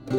Hi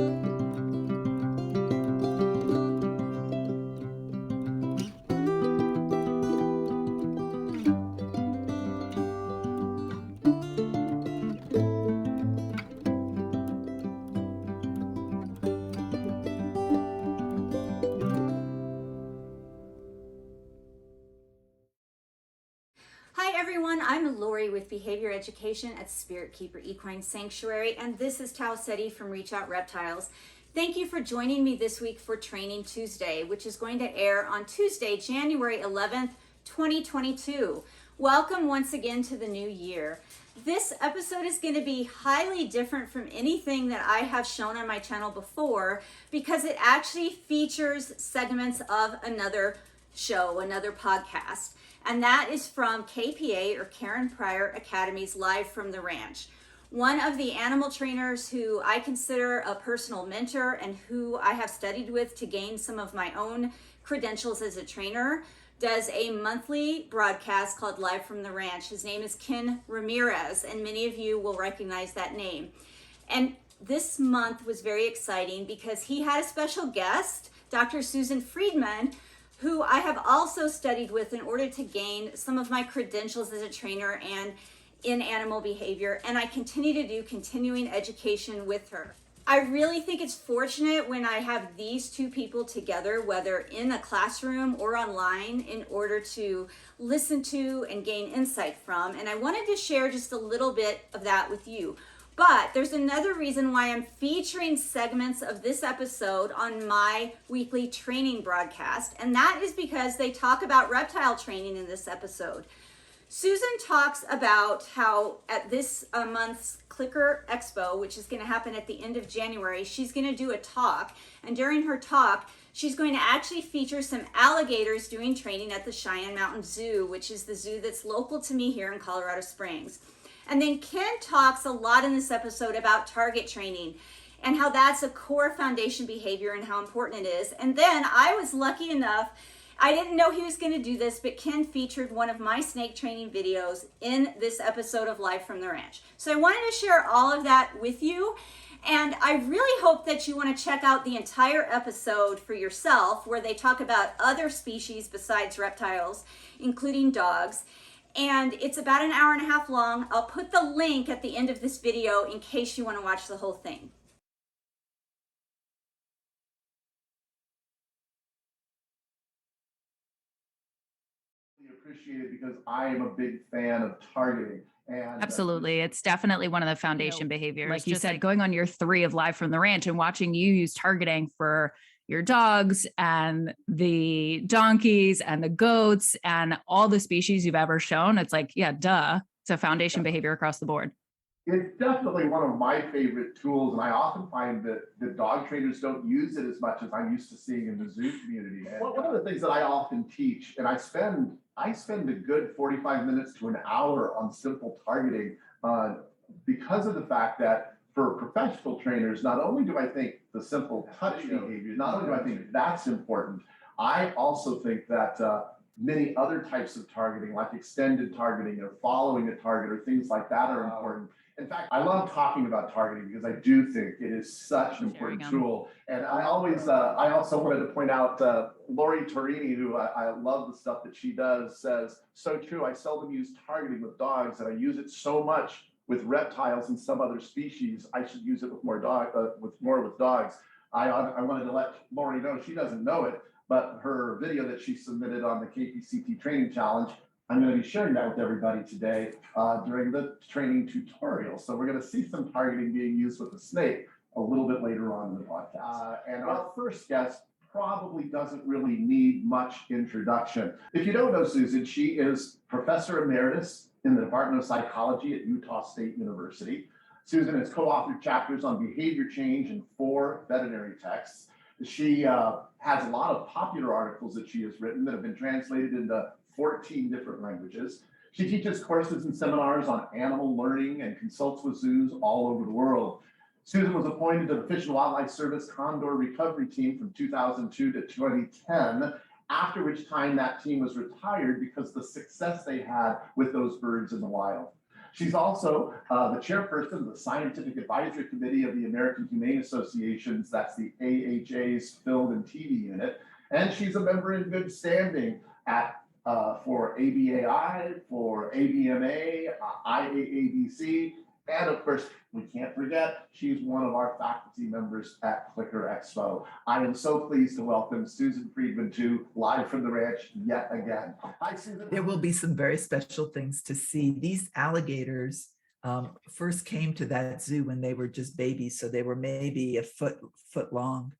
everyone, I'm Lori with Behavior Education at Spirit Keeper Equine Sanctuary, and this is Tao Seti from Out Reptiles. Thank you for joining me this week for Training Tuesday, which is going to air on Tuesday, January 11th, 2022. Welcome once again to the new year. This episode is going to be highly different from anything that I have shown on my channel before because it actually features segments of another show, another podcast. And that is from KPA, or Karen Pryor Academy's Live from the Ranch. One of the animal trainers who I consider a personal mentor and who I have studied with to gain some of my own credentials as a trainer does a monthly broadcast called Live from the Ranch. His name is Ken Ramirez, and many of you will recognize that name. And this month was very exciting because he had a special guest, Dr. Susan Friedman, who I have also studied with in order to gain some of my credentials as a trainer and in animal behavior, and I continue to do continuing education with her. I really think it's fortunate when I have these two people together, whether in a classroom or online, in order to listen to and gain insight from, and I wanted to share just a little bit of that with you. But there's another reason why I'm featuring segments of this episode on my weekly training broadcast, and that is because they talk about reptile training in this episode. Susan talks about how at this month's Clicker Expo, which is going to happen at the end of January, she's going to do a talk, and during her talk, she's going to actually feature some alligators doing training at the Cheyenne Mountain Zoo, which is the zoo that's local to me here in Colorado Springs. And then Ken talks a lot in this episode about target training and how that's a core foundation behavior and how important it is. And then I was lucky enough, I didn't know he was going to do this, but Ken featured one of my snake training videos in this episode of Live from the Ranch. So I wanted to share all of that with you. And I really hope that you want to check out the entire episode for yourself, where they talk about other species besides reptiles, including dogs. And it's about an hour and a half long. I'll put the link at the end of this video in case you want to watch the whole thing. Appreciate it because I am a big fan of targeting. And absolutely. It's definitely one of the foundation behaviors. Like you said, going on year 3 of Live from the Ranch and watching you use targeting for your dogs and the donkeys and the goats and all the species you've ever shown. It's like, yeah, duh. It's a foundation behavior across the board. It's definitely one of my favorite tools. And I often find that the dog trainers don't use it as much as I'm used to seeing in the zoo community. One of the things that I often teach, and I spend a good 45 minutes to an hour on simple targeting because of the fact that for professional trainers, not only do I think the simple touch behavior, not only do I think that's important, I also think that many other types of targeting, like extended targeting or following a target or things like that are important. In fact, I love talking about targeting because I do think it is such an important tool. And I also wanted to point out Lori Torrini, who I love the stuff that she does, says, so true, I seldom use targeting with dogs and I use it so much with reptiles and some other species. I should use it with more with dogs. I wanted to let Lori know, she doesn't know it, but her video that she submitted on the KPCT training challenge, I'm going to be sharing that with everybody today during the training tutorial. So we're going to see some targeting being used with the snake a little bit later on in the podcast. And our first guest probably doesn't really need much introduction. If you don't know Susan, she is Professor Emeritus in the Department of Psychology at Utah State University. Susan has co-authored chapters on behavior change in 4 veterinary texts. She has a lot of popular articles that she has written that have been translated into 14 different languages. She teaches courses and seminars on animal learning and consults with zoos all over the world. Susan was appointed to the Fish and Wildlife Service Condor Recovery Team from 2002 to 2010, after which time that team was retired because of the success they had with those birds in the wild. She's also the chairperson of the Scientific Advisory Committee of the American Humane Association's, that's the AHA's Film and TV unit. And she's a member in good standing at for ABAI, for ABMA, IAABC, and of course, we can't forget, she's one of our faculty members at Clicker Expo. I am so pleased to welcome Susan Friedman to Live from the Ranch yet again. Hi, Susan. There will be some very special things to see. These alligators first came to that zoo when they were just babies, so they were maybe a foot long.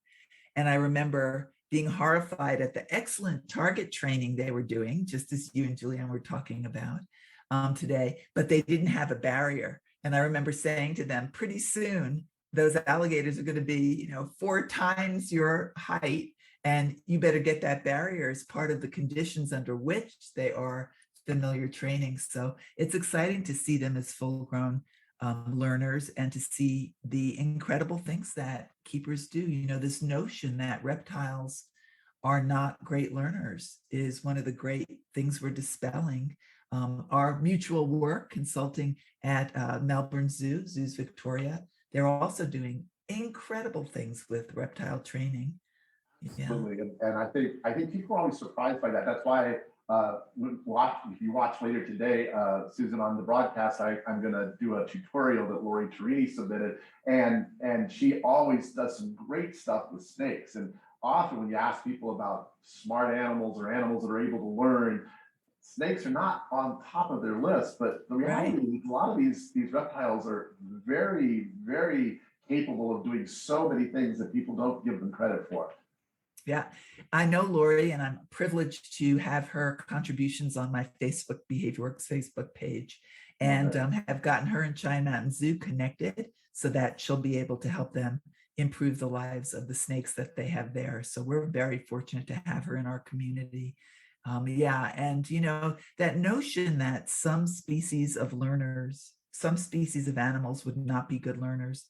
And I remember being horrified at the excellent target training they were doing, just as you and Julianne were talking about today, but they didn't have a barrier. And I remember saying to them, pretty soon, those alligators are going to be, 4 times your height, and you better get that barrier as part of the conditions under which they are familiar training. So it's exciting to see them as full-grown learners and to see the incredible things that keepers do. This notion that reptiles are not great learners is one of the great things we're dispelling. Our mutual work consulting at Melbourne Zoo, Zoos Victoria, they're also doing incredible things with reptile training. Yeah. Absolutely, and I think people are always surprised by that. That's why if you watch later today, Susan, on the broadcast, I'm going to do a tutorial that Lori Torrini submitted, and she always does some great stuff with snakes. And often when you ask people about smart animals or animals that are able to learn, snakes are not on top of their list. But the reality is a lot of these reptiles are very, very capable of doing so many things that people don't give them credit for. Yeah, I know Lori, and I'm privileged to have her contributions on my Facebook Behavior Works Facebook page, and have gotten her and Cheyenne Mountain Zoo connected so that she'll be able to help them improve the lives of the snakes that they have there. So we're very fortunate to have her in our community. Yeah, and that notion that some species of learners, some species of animals would not be good learners,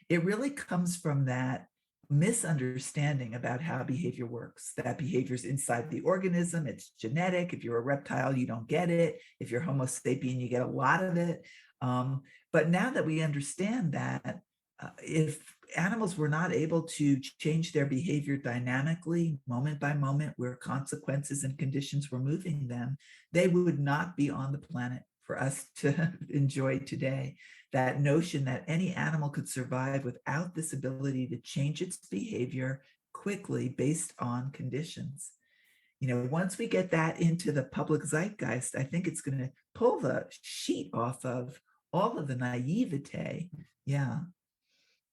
it really comes from that misunderstanding about how behavior works. That behavior is inside the organism, it's genetic. If you're a reptile, you don't get it. If you're Homo sapien, you get a lot of it. But now that we understand that if animals were not able to change their behavior dynamically, moment by moment, where consequences and conditions were moving them, they would not be on the planet for us to enjoy today. That notion that any animal could survive without this ability to change its behavior quickly based on conditions. Once we get that into the public zeitgeist, I think it's going to pull the sheet off of all of the naivete. Yeah.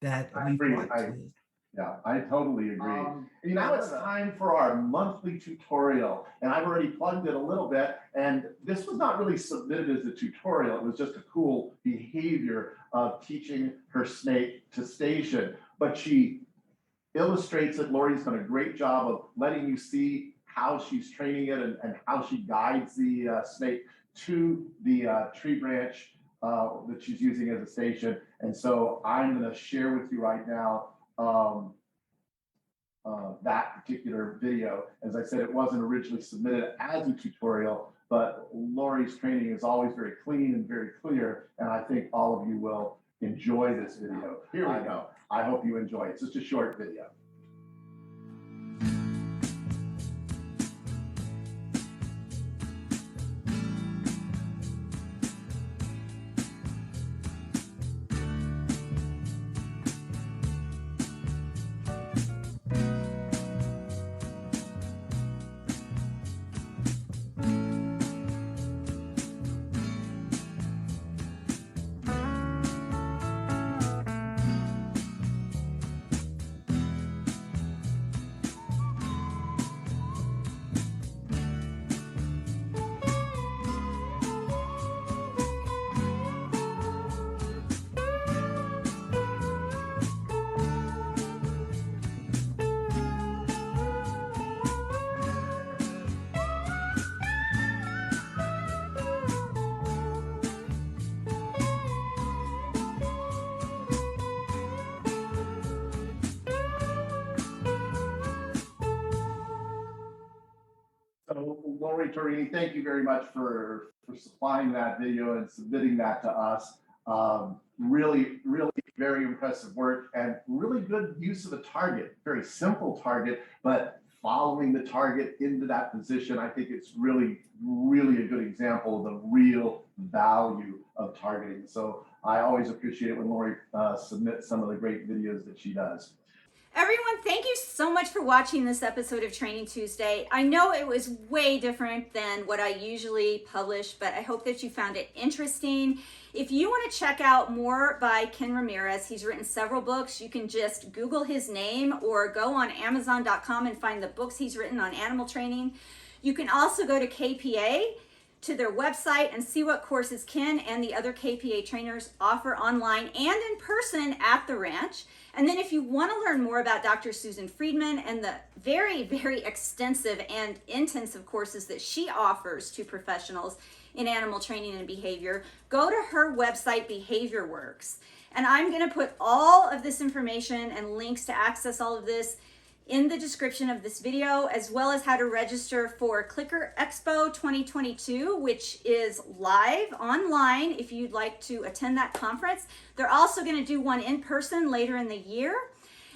That I totally agree. Now it's time for our monthly tutorial, and I've already plugged it a little bit, and this was not really submitted as a tutorial. It was just a cool behavior of teaching her snake to station, but she illustrates it. Lori's done a great job of letting you see how she's training it and how she guides the snake to the tree branch that she's using as a station. And so I'm going to share with you right now that particular video. As I said, it wasn't originally submitted as a tutorial, but Lori's training is always very clean and very clear, and I think all of you will enjoy this video. Here we go. I hope you enjoy it. It's just a short video. So Lori, Torrini, thank you very much for supplying that video and submitting that to us. Really very impressive work and really good use of the target. Very simple target, but following the target into that position, I think it's really a good example of the real value of targeting. So I always appreciate it when Lori submits some of the great videos that she does. Everyone, thank you so much for watching this episode of Training Tuesday. I know it was way different than what I usually publish, but I hope that you found it interesting. If you want to check out more by Ken Ramirez, he's written several books. You can just Google his name or go on Amazon.com and find the books he's written on animal training. You can also go to KPA, to their website, and see what courses Ken and the other KPA trainers offer online and in person at the ranch. And then if you want to learn more about Dr. Susan Friedman and the very extensive and intensive courses that she offers to professionals in animal training and behavior, go to her website, Behavior Works. And I'm going to put all of this information and links to access all of this in the description of this video, as well as how to register for Clicker Expo 2022, which is live online if you'd like to attend that conference. They're also going to do one in person later in the year.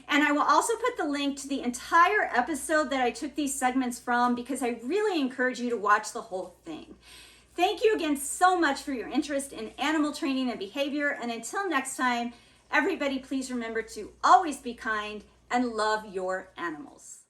And I will also put the link to the entire episode that I took these segments from, because I really encourage you to watch the whole thing. Thank you again so much for your interest in animal training and behavior. And until next time, everybody, please remember to always be kind and love your animals.